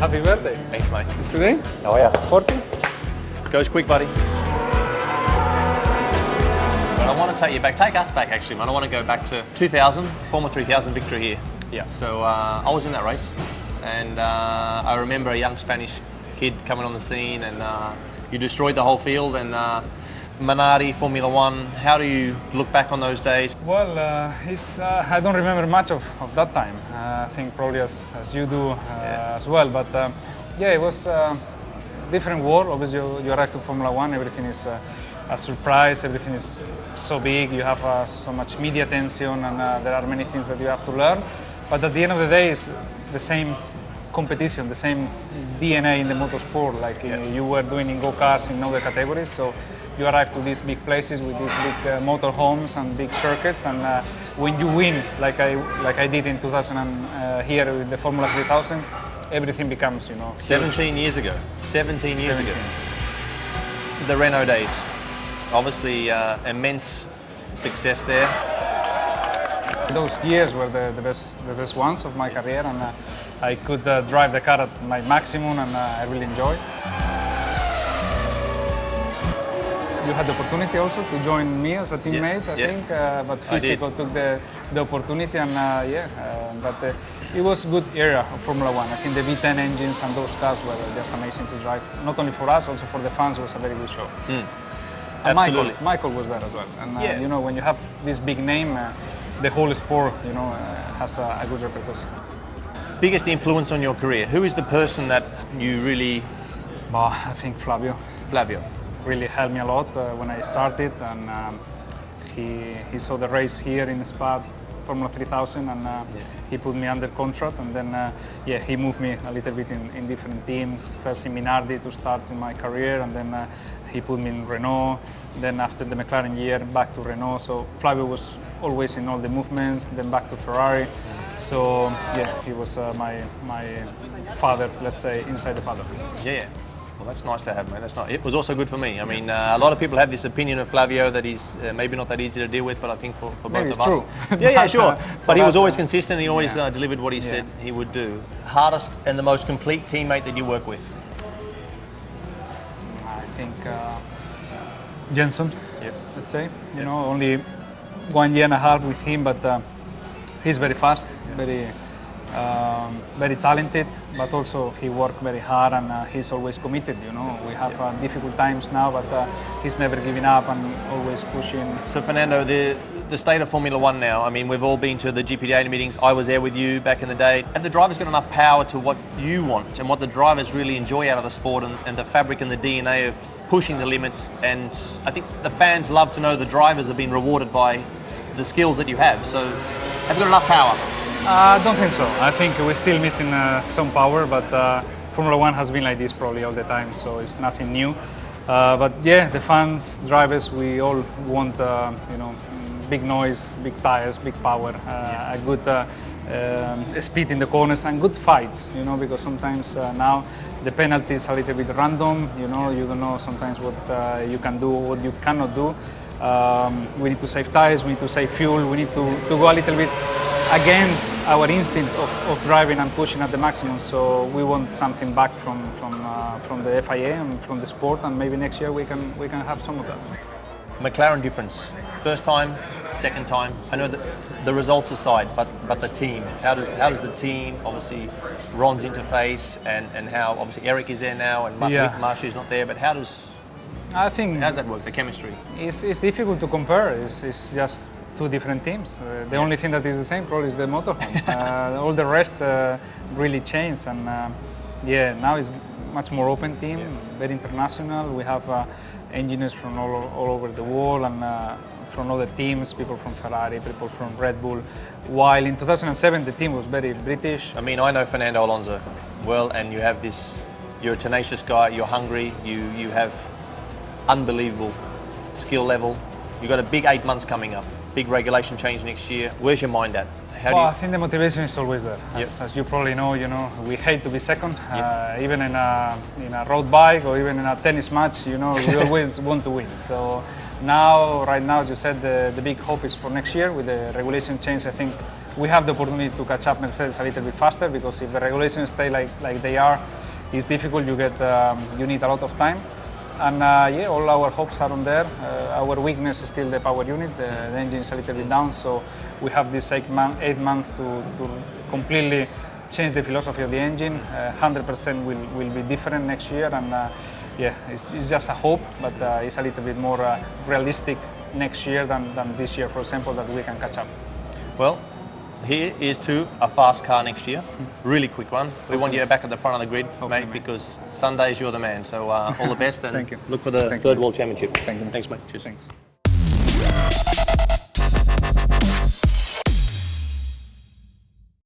Happy birthday. Thanks, mate. It's today? Oh, yeah. 40? Goes quick, buddy. But I want to take you back, take us back actually, man. I want to go back to 2000, former 3000 victory here. Yeah. So I was in that race, and I remember a young Spanish kid coming on the scene, and you destroyed the whole field, and Minardi, Formula One. How do you look back on those days? Well, I don't remember much of that time. I think probably as you do as well. But yeah, it was a different world. Obviously, you arrive to Formula One, everything is a surprise, everything is so big, you have so much media attention, and there are many things that you have to learn. But at the end of the day, it's the same competition, the same DNA in the motorsport, like you were doing in go-karts in other categories. So you arrive to these big places with these big motorhomes and big circuits, and when you win, like I did in 2000 here with the Formula 3000, everything becomes, 17 years ago. 17 years ago. The Renault days. Obviously, immense success there. Those years were the best ones of my career, and I could drive the car at my maximum, and I really enjoyed. You had the opportunity also to join me as a teammate, I think, but Physico took the opportunity, and but it was a good era of Formula One. I think the V10 engines and those cars were just amazing to drive. Not only for us, also for the fans, it was a very good show. And Michael was there as well. And when you have this big name, the whole sport, has a good repercussion. Biggest influence on your career? Who is the person that you really... I think Flavio. Flavio. Really helped me a lot when I started, and he saw the race here in Spa, Formula 3000, and he put me under contract, and then he moved me a little bit in different teams. First in Minardi to start in my career, and then he put me in Renault. Then after the McLaren year, back to Renault. So Flavio was always in all the movements. Then back to Ferrari. So he was my father, let's say, inside the paddock. Yeah. Well, that's nice to have, man. That's nice. It was also good for me. I mean, a lot of people have this opinion of Flavio that he's maybe not that easy to deal with, but I think for both of us... True. Yeah, sure. But he was always consistent. He always delivered what he said he would do. Hardest and the most complete teammate that you work with? I think Jenson, let's say. Only 1 year and a half with him, but he's very fast, very talented, but also he worked very hard, and he's always committed. We have difficult times now, but he's never giving up and always pushing. So Fernando, the state of Formula One now, I mean, we've all been to the GPDA meetings. I was there with you back in the day. Have the drivers got enough power to what you want and what the drivers really enjoy out of the sport, and the fabric and the DNA of pushing the limits? And I think the fans love to know the drivers have been rewarded by the skills that you have. So have you got enough power? I don't think so. I think we're still missing some power, but Formula One has been like this probably all the time, so it's nothing new. But the fans, drivers, we all want big noise, big tires, big power, a good speed in the corners, and good fights. Because sometimes now the penalties are a little bit random. You don't know sometimes what you can do, what you cannot do. We need to save tires, we need to save fuel, we need to go a little bit against our instinct of driving and pushing at the maximum. So we want something back from the FIA and from the sport, and maybe next year we can have some of that. McLaren difference. First time, second time. I know that the results aside, but the team. How does the team, obviously Ron's interface, and how obviously Eric is there now and Marsha is not there, but how's that work, the chemistry? It's difficult to compare. It's just two different teams. The only thing that is the same probably is the motorhome. All the rest really changed, and now it's much more open team, very international. We have engineers from all over the world, and from other teams, people from Ferrari, people from Red Bull. While in 2007 the team was very British. I mean, I know Fernando Alonso well, and you have you're a tenacious guy, you're hungry, you have unbelievable skill level. You've got a big 8 months coming up. Big regulation change next year. Where's your mind at? I think the motivation is always there. As you probably know, we hate to be second. Even in a road bike or even in a tennis match, we always want to win. So right now, as you said, the big hope is for next year with the regulation change. I think we have the opportunity to catch up Mercedes a little bit faster, because if the regulations stay like they are, it's difficult. You need a lot of time. And yeah, all our hopes are on there. Our weakness is still the power unit. The engine is a little bit down, so we have this 8 months to completely change the philosophy of the engine. 100% will be different next year, and yeah, it's just a hope, but it's a little bit more realistic next year than this year, for example, that we can catch up. Well, here is to a fast car next year. Really quick one. We want you back at the front of the grid, mate, because Sundays you're the man. So all the best, and Thank you. look for the third World Championship. Thank you. Thanks, mate. Cheers. Thanks.